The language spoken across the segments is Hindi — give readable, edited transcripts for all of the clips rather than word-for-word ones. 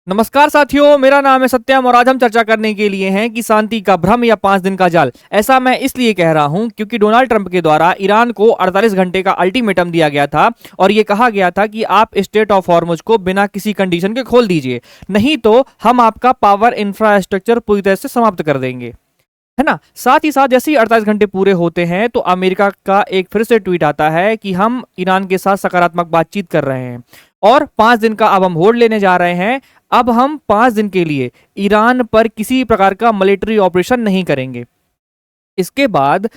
नमस्कार साथियों, मेरा नाम है सत्यम और आज हम चर्चा करने के लिए हैं कि शांति का भ्रम या 5 दिन का जाल। ऐसा मैं इसलिए कह रहा हूं क्योंकि डोनाल्ड ट्रंप के द्वारा ईरान को 48 घंटे का अल्टीमेटम दिया गया था और ये कहा गया था कि आप स्टेट ऑफ हॉर्मुज को बिना किसी कंडीशन के खोल दीजिए, नहीं तो हम आपका पावर इंफ्रास्ट्रक्चर पूरी तरह से समाप्त कर देंगे, है ना। साथ ही साथ जैसे ही 48 घंटे पूरे होते हैं तो अमेरिका का एक फिर से ट्वीट आता है कि हम ईरान के साथ सकारात्मक बातचीत कर रहे हैं और 5 दिन का अब हम होल्ड लेने जा रहे हैं। अब हम 5 दिन के लिए ईरान पर किसी प्रकार का मिलिट्री ऑपरेशन नहीं करेंगे। इसके बाद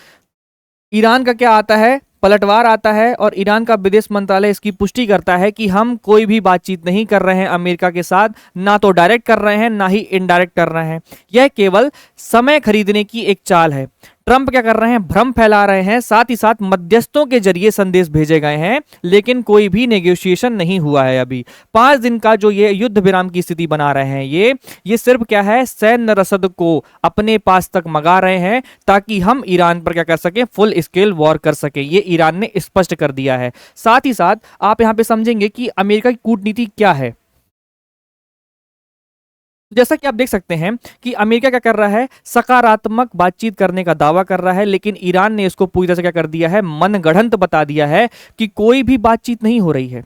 ईरान का क्या आता है, पलटवार आता है और ईरान का विदेश मंत्रालय इसकी पुष्टि करता है कि हम कोई भी बातचीत नहीं कर रहे हैं अमेरिका के साथ, ना तो डायरेक्ट कर रहे हैं ना ही इनडायरेक्ट कर रहे हैं। यह केवल समय खरीदने की एक चाल है। ट्रंप क्या कर रहे हैं, भ्रम फैला रहे हैं, साथ ही साथ मध्यस्थों के जरिए संदेश भेजे गए हैं, लेकिन कोई भी नेगोशिएशन नहीं हुआ है। अभी 5 दिन का जो ये युद्ध विराम की स्थिति बना रहे हैं, ये सिर्फ क्या है, सैन्य रसद को अपने पास तक मंगा रहे हैं ताकि हम ईरान पर क्या कर सकें, फुल स्केल वॉर कर सकें। ये ईरान ने स्पष्ट कर दिया है। साथ ही साथ आप यहां पे समझेंगे कि अमेरिका की कूटनीति क्या है। जैसा कि आप देख सकते हैं कि अमेरिका क्या कर रहा है, सकारात्मक बातचीत करने का दावा कर रहा है, लेकिन ईरान ने इसको पूरी तरह से क्या कर दिया है, मनगढ़ंत बता दिया है कि कोई भी बातचीत नहीं हो रही है।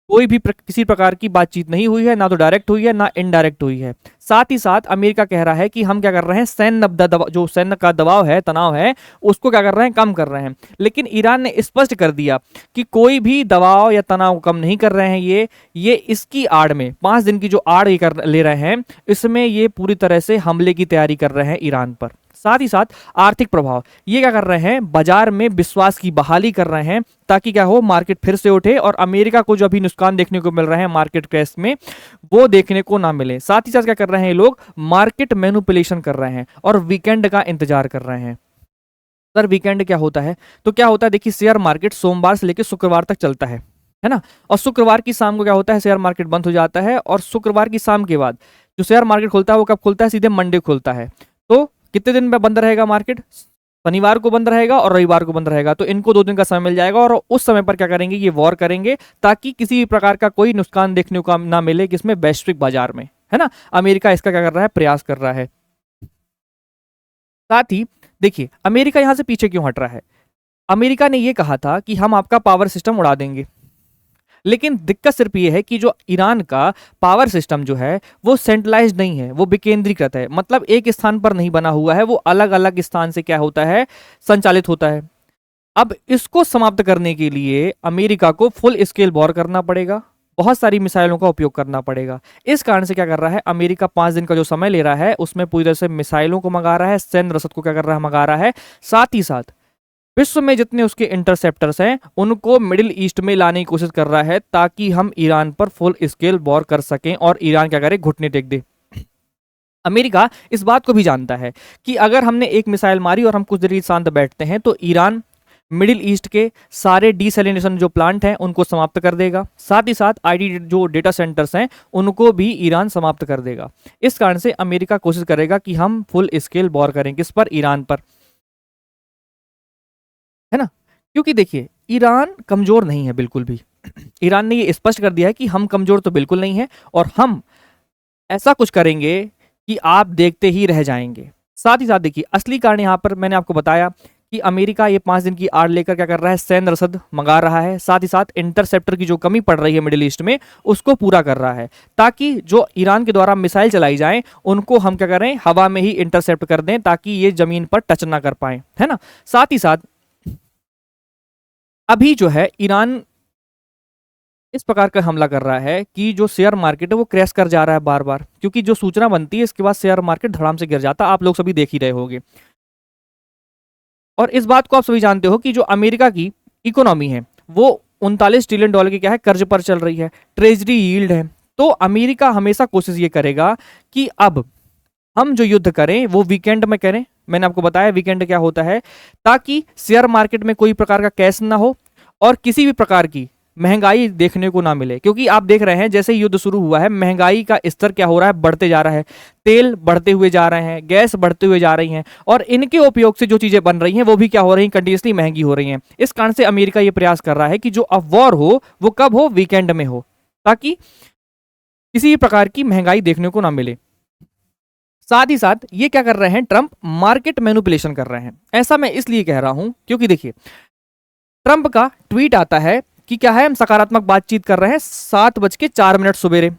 कोई भी किसी प्रकार की बातचीत नहीं हुई है, ना तो डायरेक्ट हुई है ना इनडायरेक्ट हुई है। साथ ही साथ अमेरिका कह रहा है कि हम क्या कर रहे हैं, जो सैन्य का दबाव है, तनाव है, उसको क्या कर रहे हैं, कम कर रहे हैं। लेकिन ईरान ने स्पष्ट कर दिया कि कोई भी दबाव या तनाव कम नहीं कर रहे हैं। ये इसकी आड़ में 5 दिन की जो आड़ ये कर ले रहे हैं, इसमें ये पूरी तरह से हमले की तैयारी कर रहे हैं ईरान पर। साथ ही साथ आर्थिक प्रभाव, ये क्या कर रहे हैं, बाजार में विश्वास की बहाली कर रहे हैं ताकि क्या हो, मार्केट फिर से उठे और अमेरिका को जो अभी नुकसान देखने को मिल रहे हैं मार्केट क्रैश में, वो देखने को ना मिले। साथ ही साथ क्या कर रहे हैं ये लोग, मार्केट मैनिपुलेशन कर रहे हैं और वीकेंड का इंतजार कर रहे हैं। सर वीकेंड क्या होता है, तो क्या होता है, देखिए शेयर मार्केट सोमवार से लेकर शुक्रवार तक चलता है ना। और शुक्रवार की शाम को क्या होता है, शेयर मार्केट बंद हो जाता है और शुक्रवार की शाम के बाद जो शेयर मार्केट खुलता है वो कब खुलता है, सीधे मंडे खुलता है। तो कितने दिन में बंद रहेगा मार्केट, शनिवार को बंद रहेगा और रविवार को बंद रहेगा। तो इनको 2 दिन का समय मिल जाएगा और उस समय पर क्या करेंगे, ये वॉर करेंगे ताकि किसी भी प्रकार का कोई नुकसान देखने को ना मिले, किसमें, वैश्विक बाजार में, है ना। अमेरिका इसका क्या कर रहा है, प्रयास कर रहा है। साथ ही देखिए अमेरिका यहां से पीछे क्यों हट रहा है। अमेरिका ने यह कहा था कि हम आपका पावर सिस्टम उड़ा देंगे, लेकिन दिक्कत सिर्फ ये है कि जो ईरान का पावर सिस्टम जो है वो सेंट्रलाइज्ड नहीं है, वो विकेंद्रीकृत है। मतलब एक स्थान पर नहीं बना हुआ है, वो अलग अलग स्थान से क्या होता है, संचालित होता है। अब इसको समाप्त करने के लिए अमेरिका को फुल स्केल वॉर करना पड़ेगा, बहुत सारी मिसाइलों का उपयोग करना पड़ेगा। इस कारण से क्या कर रहा है अमेरिका, 5 दिन का जो समय ले रहा है उसमें पूरी तरह से मिसाइलों को मंगा रहा है, सैन्य रसद को क्या कर रहा है, मंगा रहा है। साथ ही साथ विश्व में जितने उसके इंटरसेप्टर्स हैं उनको मिडिल ईस्ट में लाने की कोशिश कर रहा है ताकि हम ईरान पर फुल स्केल वॉर कर सकें और ईरान क्या करे, घुटने टेक दे। अमेरिका इस बात को भी जानता है कि अगर हमने एक मिसाइल मारी और हम कुछ देर शांत बैठते हैं तो ईरान मिडिल ईस्ट के सारे डीसैलिनेशन जो प्लांट हैं उनको समाप्त कर देगा। साथ ही साथ आईडी जो डेटा सेंटर्स हैं उनको भी ईरान समाप्त कर देगा। इस कारण से अमेरिका कोशिश करेगा कि हम फुल स्केल वॉर करें, किस पर, ईरान पर, है ना। क्योंकि देखिए ईरान कमजोर नहीं है बिल्कुल भी। ईरान ने ये स्पष्ट कर दिया है कि हम कमजोर तो बिल्कुल नहीं है और हम ऐसा कुछ करेंगे कि आप देखते ही रह जाएंगे। साथ ही साथ देखिए असली कारण यहां पर मैंने आपको बताया कि अमेरिका ये 5 दिन की आड़ लेकर क्या कर रहा है, सैन्य रसद मंगा रहा है। साथ ही साथ इंटरसेप्टर की जो कमी पड़ रही है मिडिल ईस्ट में उसको पूरा कर रहा है ताकि जो ईरान के द्वारा मिसाइल चलाई जाए उनको हम क्या करें, हवा में ही इंटरसेप्ट कर दें ताकि ये जमीन पर टच ना कर पाए, है ना। साथ ही साथ अभी जो है ईरान इस प्रकार का हमला कर रहा है कि जो शेयर मार्केट है वो क्रैश कर जा रहा है बार बार, क्योंकि जो सूचना बनती है इसके बाद शेयर मार्केट धड़ाम से गिर जाता है। आप लोग सभी देख ही रहे होंगे और इस बात को आप सभी जानते हो कि जो अमेरिका की इकोनॉमी है वो 39 ट्रिलियन डॉलर की क्या है, कर्ज पर चल रही है, ट्रेजरी यील्ड है। तो अमेरिका हमेशा कोशिश ये करेगा कि अब हम जो युद्ध करें वो वीकेंड में करें। मैंने आपको बताया वीकेंड क्या होता है, ताकि शेयर मार्केट में कोई प्रकार का कैश ना हो और किसी भी प्रकार की महंगाई देखने को ना मिले। क्योंकि आप देख रहे हैं जैसे ही युद्ध शुरू हुआ है महंगाई का स्तर क्या हो रहा है, बढ़ते जा रहा है। तेल बढ़ते हुए जा रहे हैं, गैस बढ़ते हुए जा रही हैं और इनके उपयोग से जो चीजें बन रही हैं वो भी क्या हो रही हैं, कंटिन्यूसली महंगी हो रही हैं। इस कारण से अमेरिका ये प्रयास कर रहा है कि जो अब वॉर हो वो कब हो, वीकेंड में हो, ताकि किसी भी प्रकार की महंगाई देखने को ना मिले। साथ ही साथ ये क्या कर रहे हैं, ट्रंप मार्केट मैनिपुलेशन कर रहे हैं। ऐसा मैं इसलिए कह रहा हूं क्योंकि देखिए, ट्रंप का ट्वीट आता है कि क्या है, हम सकारात्मक बातचीत कर रहे हैं 7:04 सवेरे।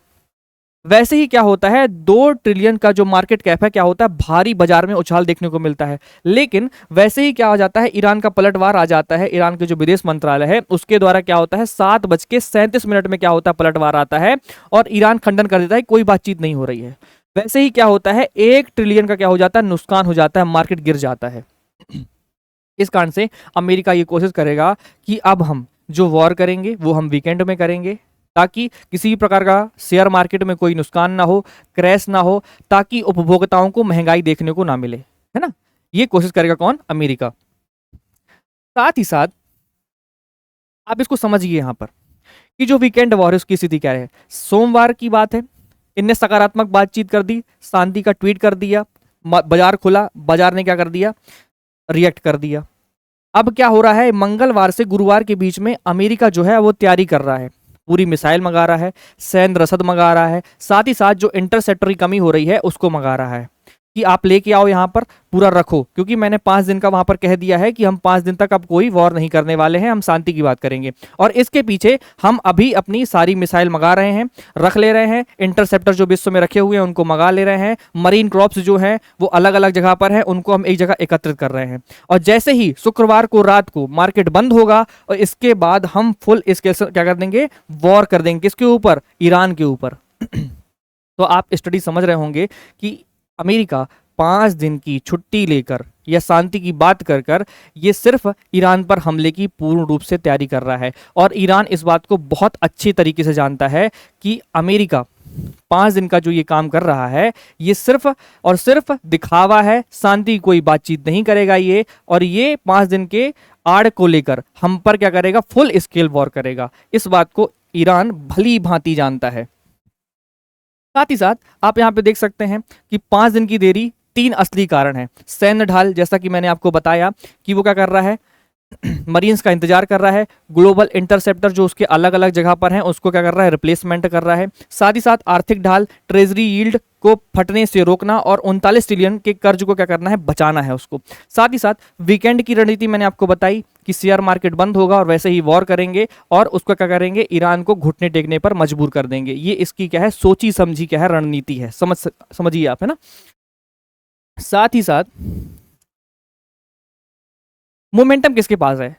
वैसे ही क्या होता है, 2 ट्रिलियन का जो मार्केट कैप है, क्या होता है, भारी बाजार में उछाल देखने को मिलता है। लेकिन वैसे ही क्या हो जाता है, ईरान का पलटवार आ जाता है। ईरान के जो विदेश मंत्रालय है उसके द्वारा क्या होता है, 7:37 में क्या होता है, पलटवार आता है और ईरान खंडन कर देता है, कोई बातचीत नहीं हो रही है। वैसे ही क्या होता है, 1 ट्रिलियन का क्या हो जाता है, नुकसान हो जाता है, मार्केट गिर जाता है। इस कारण से अमेरिका ये कोशिश करेगा कि अब हम जो वॉर करेंगे वो हम वीकेंड में करेंगे, ताकि किसी भी प्रकार का शेयर मार्केट में कोई नुकसान ना हो, क्रैश ना हो, ताकि उपभोक्ताओं को महंगाई देखने को ना मिले, है ना। ये कोशिश करेगा कौन, अमेरिका। साथ ही साथ आप इसको समझिए यहां पर कि जो वीकेंड वॉर है उसकी स्थिति क्या है। सोमवार की बात है, इनने सकारात्मक बातचीत कर दी, शांति का ट्वीट कर दिया, बाजार खुला, बाजार ने क्या कर दिया, रिएक्ट कर दिया। अब क्या हो रहा है, मंगलवार से गुरुवार के बीच में अमेरिका जो है वो तैयारी कर रहा है, पूरी मिसाइल मंगा रहा है, सैन्य रसद मंगा रहा है, साथ ही साथ जो इंटरसेप्टर की कमी हो रही है उसको मंगा रहा है कि आप लेके आओ यहाँ पर, पूरा रखो, क्योंकि मैंने 5 दिन का वहां पर कह दिया है कि हम 5 दिन तक अब कोई वॉर नहीं करने वाले हैं, हम शांति की बात करेंगे। और इसके पीछे हम अभी अपनी सारी मिसाइल मंगा रहे हैं, रख ले रहे हैं, इंटरसेप्टर जो विश्व में रखे हुए हैं उनको मंगा ले रहे हैं, मरीन क्रॉप्स जो हैं वो अलग अलग जगह पर है, उनको हम एक जगह एकत्रित कर रहे हैं। और जैसे ही शुक्रवार को रात को मार्केट बंद होगा और इसके बाद हम फुल इसके क्या कर देंगे, वॉर कर देंगे। किसके ऊपर, ईरान के ऊपर। तो आप स्टडी समझ रहे होंगे कि अमेरिका 5 दिन की छुट्टी लेकर या शांति की बात कर कर ये सिर्फ ईरान पर हमले की पूर्ण रूप से तैयारी कर रहा है। और ईरान इस बात को बहुत अच्छी तरीके से जानता है कि अमेरिका 5 दिन का जो ये काम कर रहा है ये सिर्फ और सिर्फ दिखावा है, शांति कोई बातचीत नहीं करेगा ये। और ये 5 दिन के आड़ को लेकर हम पर क्या करेगा, फुल स्केल वॉर करेगा। इस बात को ईरान भली भांति जानता है। साथ ही साथ आप यहां पे देख सकते हैं कि 5 दिन की देरी 3 असली कारण है। सैन्य ढाल, जैसा कि मैंने आपको बताया कि वो क्या कर रहा है, मरीन्स का इंतजार कर रहा है। ग्लोबल इंटरसेप्टर जो उसके अलग अलग जगह पर हैं उसको क्या कर रहा है, रिप्लेसमेंट कर रहा है। साथ ही साथ आर्थिक ढाल, ट्रेजरी यील्ड को फटने से रोकना और 39 ट्रिलियन के कर्ज को क्या करना है, बचाना है उसको। साथ ही साथ वीकेंड की रणनीति मैंने आपको बताई कि शेयर मार्केट बंद होगा और वैसे ही वॉर करेंगे और उसको क्या करेंगे, ईरान को घुटने टेकने पर मजबूर कर देंगे। ये इसकी क्या है, सोची समझी क्या है रणनीति है, समझिए आप, है ना। साथ ही साथ मोमेंटम किसके पास है,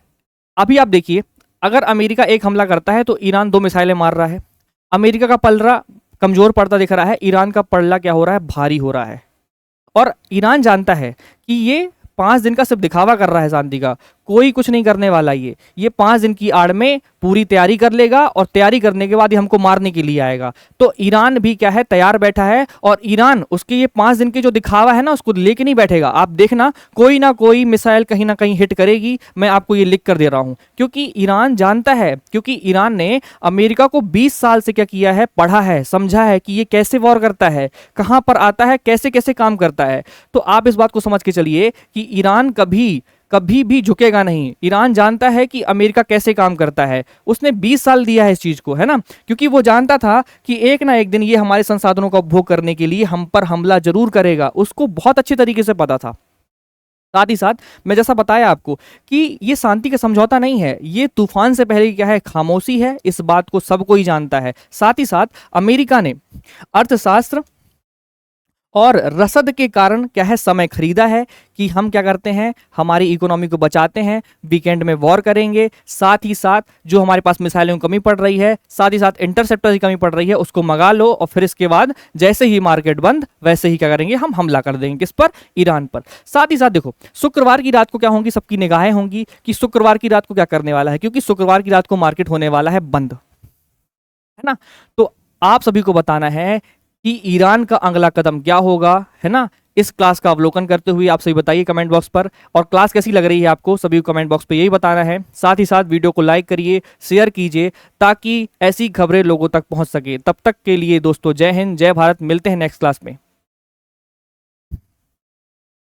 अभी आप देखिए, अगर अमेरिका एक हमला करता है तो ईरान 2 मिसाइलें मार रहा है। अमेरिका का पलड़ा कमजोर पड़ता दिख रहा है, ईरान का पलड़ा क्या हो रहा है, भारी हो रहा है। और ईरान जानता है कि ये 5 दिन का सिर्फ दिखावा कर रहा है शांति का, कोई कुछ नहीं करने वाला। ये 5 दिन की आड़ में पूरी तैयारी कर लेगा और तैयारी करने के बाद ये हमको मारने के लिए आएगा। तो ईरान भी क्या है, तैयार बैठा है। और ईरान उसके ये 5 दिन के जो दिखावा है ना उसको लेके नहीं बैठेगा। आप देखना कोई ना कोई मिसाइल कहीं ना कहीं हिट करेगी, मैं आपको ये लिख कर दे रहा हूं। क्योंकि ईरान जानता है, क्योंकि ईरान ने अमेरिका को 20 साल से क्या किया है, पढ़ा है, समझा है कि ये कैसे वॉर करता है, कहां पर आता है, कैसे कैसे काम करता है। तो आप इस बात को समझ के चलिए कि ईरान कभी भी झुकेगा नहीं। ईरान जानता है कि अमेरिका कैसे काम करता है, उसने 20 साल दिया है इस चीज को, है ना। क्योंकि वो जानता था कि एक ना एक दिन ये हमारे संसाधनों का उपभोग करने के लिए हम पर हमला जरूर करेगा, उसको बहुत अच्छी तरीके से पता था। साथ ही साथ मैं जैसा बताया आपको कि ये शांति का समझौता नहीं है, ये तूफान से पहले क्या है, खामोशी है। इस बात को सब कोई जानता है। साथ ही साथ अमेरिका ने अर्थशास्त्र और रसद के कारण क्या है, समय खरीदा है कि हम क्या करते हैं, हमारी इकोनॉमी को बचाते हैं, वीकेंड में वॉर करेंगे। साथ ही साथ जो हमारे पास मिसाइलों की कमी पड़ रही है, साथ ही साथ इंटरसेप्टर की कमी पड़ रही है, उसको मंगा लो और फिर इसके बाद जैसे ही मार्केट बंद वैसे ही क्या करेंगे, हम हमला कर देंगे। किस पर, ईरान पर। साथ ही साथ देखो शुक्रवार की रात को क्या होंगी, सबकी निगाहें होंगी कि शुक्रवार की रात को क्या करने वाला है, क्योंकि शुक्रवार की रात को मार्केट होने वाला है बंद, है ना। तो आप सभी को बताना है कि ईरान का अगला कदम क्या होगा, है ना। इस क्लास का अवलोकन करते हुए आप सभी बताइए कमेंट बॉक्स पर, और क्लास कैसी लग रही है आपको सभी को कमेंट बॉक्स पे यही बताना है। साथ ही साथ वीडियो को लाइक करिए, शेयर कीजिए, ताकि ऐसी खबरें लोगों तक पहुंच सके। तब तक के लिए दोस्तों जय हिंद, जय भारत। मिलते हैं नेक्स्ट क्लास में।